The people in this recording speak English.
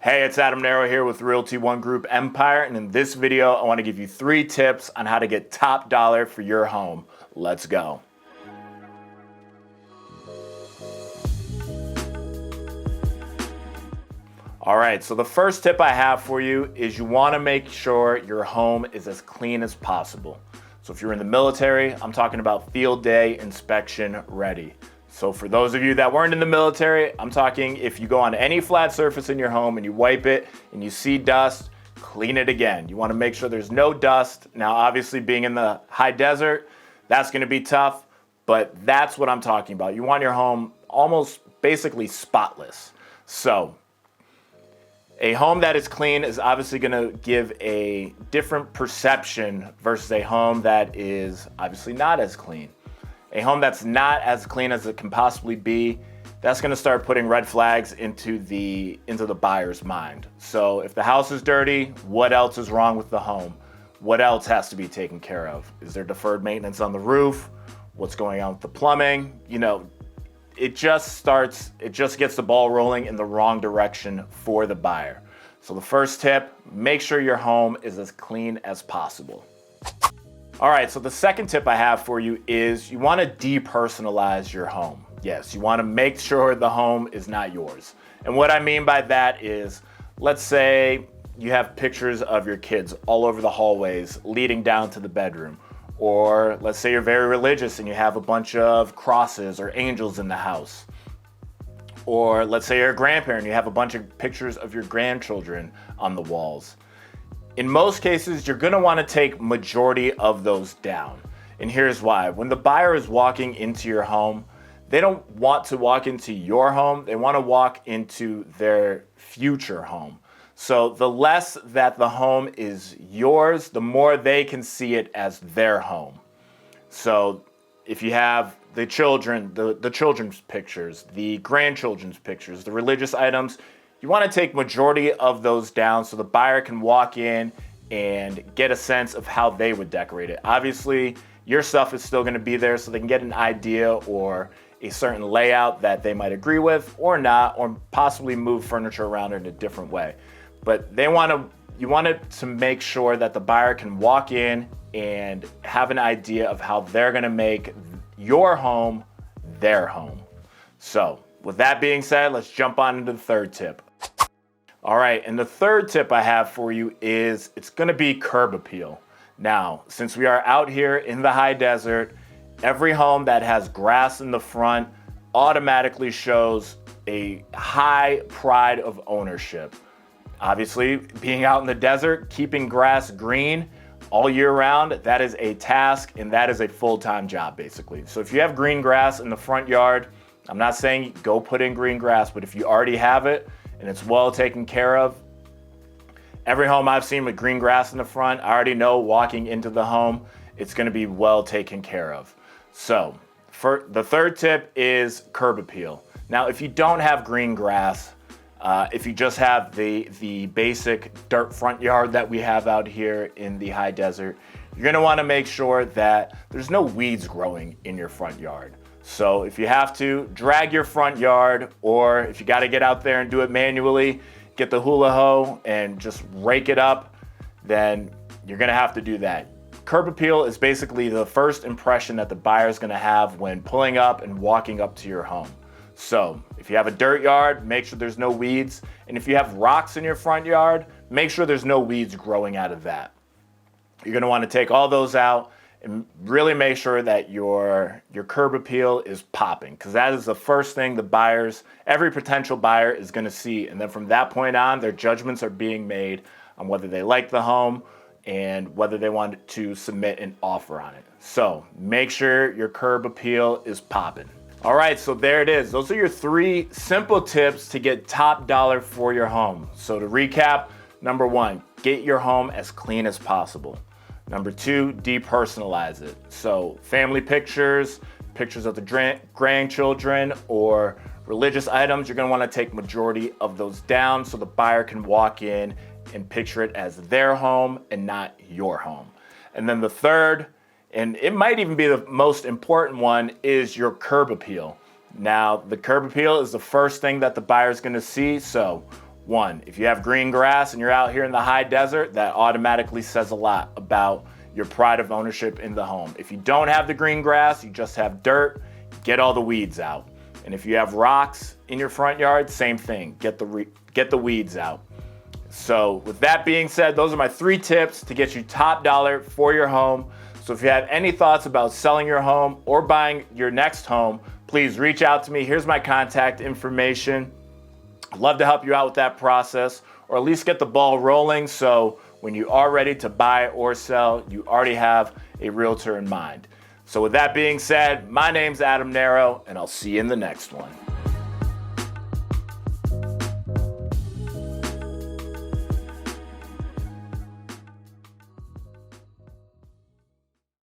Hey, it's Adam Narreau here with Realty One Group Empire, and in this video, I want to give you 3 tips on how to get top dollar for your home. Let's go. All right, so the first tip I have for you is you want to make sure your home is as clean as possible. So if you're in the military, I'm talking about field day inspection ready. So for those of you that weren't in the military, I'm talking if you go on any flat surface in your home and you wipe it and you see dust, clean it again. You want to make sure there's no dust. Now, obviously being in the high desert, that's going to be tough, but that's what I'm talking about. You want your home almost basically spotless. So a home that is clean is obviously going to give a different perception versus a home that is obviously not as clean. A home that's not as clean as it can possibly be, that's going to start putting red flags into the buyer's mind. So if the house is dirty, what else is wrong with the home? What else has to be taken care of? Is there deferred maintenance on the roof? What's going on with the plumbing? You know, it just gets the ball rolling in the wrong direction for the buyer. So the first tip, make sure your home is as clean as possible. All right, so the second tip I have for you is you want to depersonalize your home. Yes, you want to make sure the home is not yours. And what I mean by that is, let's say you have pictures of your kids all over the hallways leading down to the bedroom. Or let's say you're very religious and you have a bunch of crosses or angels in the house. Or let's say you're a grandparent and you have a bunch of pictures of your grandchildren on the walls. In most cases, you're going to want to take majority of those down. And here's why. When the buyer is walking into your home, they don't want to walk into your home. They want to walk into their future home. So the less that the home is yours, the more they can see it as their home. So if you have the children, the children's pictures, the grandchildren's pictures, the religious items, you want to take majority of those down so the buyer can walk in and get a sense of how they would decorate it. Obviously, your stuff is still going to be there so they can get an idea or a certain layout that they might agree with or not, or possibly move furniture around in a different way. But you want it to make sure that the buyer can walk in and have an idea of how they're going to make your home their home. So with that being said, let's jump on into the third tip. All right, and the third tip I have for you is it's going to be curb appeal. Now, since we are out here in the high desert, every home that has grass in the front automatically shows a high pride of ownership. Obviously, being out in the desert, keeping grass green all year round, that is a task and that is a full-time job basically. So if you have green grass in the front yard, I'm not saying go put in green grass, but if you already have it and it's well taken care of, every home I've seen with green grass in the front, I already know walking into the home, it's going to be well taken care of. So for the third tip is curb appeal. Now, if you don't have green grass, if you just have the basic dirt front yard that we have out here in the high desert, you're going to want to make sure that there's no weeds growing in your front yard. So if you have to, drag your front yard, or if you got to get out there and do it manually, get the hula hoe and just rake it up, then you're going to have to do that. Curb appeal is basically the first impression that the buyer is going to have when pulling up and walking up to your home. So if you have a dirt yard, make sure there's no weeds. And if you have rocks in your front yard, make sure there's no weeds growing out of that. You're going to want to take all those out and really make sure that your curb appeal is popping, because that is the first thing every potential buyer is going to see. And then from that point on, their judgments are being made on whether they like the home and whether they want to submit an offer on it. So make sure your curb appeal is popping. All right, so there it is. Those are your 3 simple tips to get top dollar for your home. So to recap, number 1, get your home as clean as possible. Number 2, depersonalize it. So family pictures, pictures of the grandchildren, or religious items, you're going to want to take majority of those down so the buyer can walk in and picture it as their home and not your home. And then the third, and it might even be the most important one, is your curb appeal. Now, the curb appeal is the first thing that the buyer is going to see. So One, if you have green grass and you're out here in the high desert, that automatically says a lot about your pride of ownership in the home. If you don't have the green grass, you just have dirt, get all the weeds out. And if you have rocks in your front yard, same thing, get the weeds out. So with that being said, those are my 3 tips to get you top dollar for your home. So if you have any thoughts about selling your home or buying your next home, please reach out to me. Here's my contact information. I'd love to help you out with that process, or at least get the ball rolling, so when you are ready to buy or sell, you already have a realtor in mind. So with that being said, my name's Adam Narreau, and I'll see you in the next one.